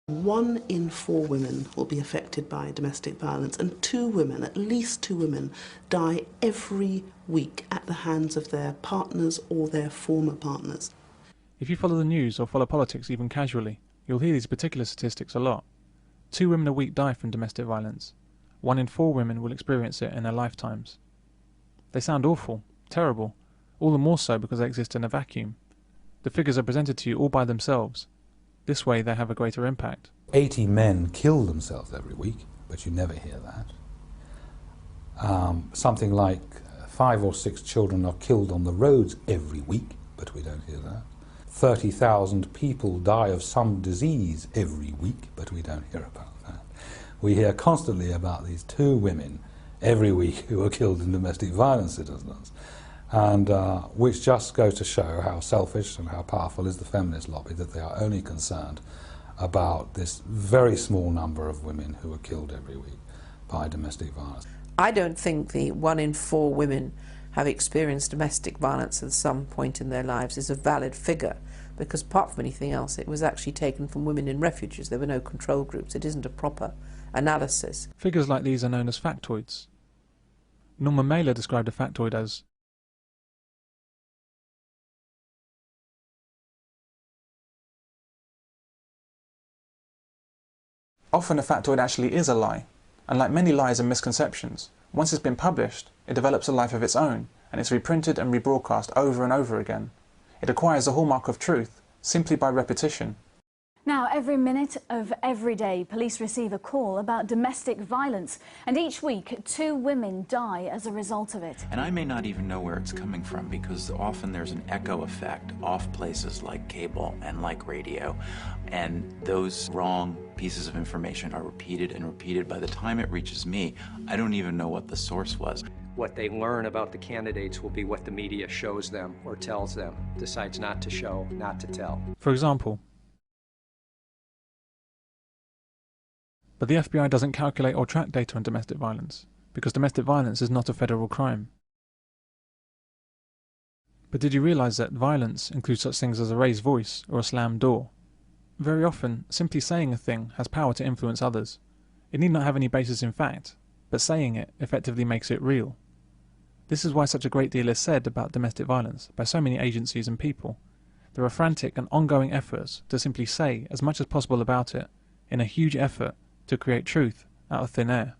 1 in 4 women will be affected by domestic violence, and 2 women, at least 2 women, die every week at the hands of their partners or their former partners. If you follow the news or follow politics even casually, you'll hear these particular statistics a lot. 2 women a week die from domestic violence. 1 in 4 women will experience it in their lifetimes. They sound awful, terrible, all the more so because they exist in a vacuum. The figures are presented to you all by themselves. This way they have a greater impact. 80 men kill themselves every week, but you never hear that. Something like 5 or 6 children are killed on the roads every week, but we don't hear that. 30,000 people die of some disease every week, but we don't hear about that. We hear constantly about these 2 women every week who are killed in domestic violence incidents, and which just goes to show how selfish and how powerful is the feminist lobby, that they are only concerned about this very small number of women who are killed every week by domestic violence. I don't think the 1 in 4 women have experienced domestic violence at some point in their lives is a valid figure, because apart from anything else, it was actually taken from women in refuges. There were no control groups. It isn't a proper analysis. Figures like these are known as factoids. Norman Mailer described a factoid as often a factoid actually is a lie, and like many lies and misconceptions, once it's been published, it develops a life of its own, and it's reprinted and rebroadcast over and over again. It acquires the hallmark of truth simply by repetition. Now, every minute of every day, police receive a call about domestic violence, and each week 2 women die as a result of it. And I may not even know where it's coming from, because often there's an echo effect off places like cable and like radio, and those wrong pieces of information are repeated and repeated. By the time it reaches me, I don't even know what the source was. What they learn about the candidates will be what the media shows them or tells them, decides not to show, not to tell. For example, but the FBI doesn't calculate or track data on domestic violence, because domestic violence is not a federal crime. But did you realise that violence includes such things as a raised voice or a slammed door? Very often, simply saying a thing has power to influence others. It need not have any basis in fact, but saying it effectively makes it real. This is why such a great deal is said about domestic violence by so many agencies and people. There are frantic and ongoing efforts to simply say as much as possible about it, in a huge effort to create truth out of thin air.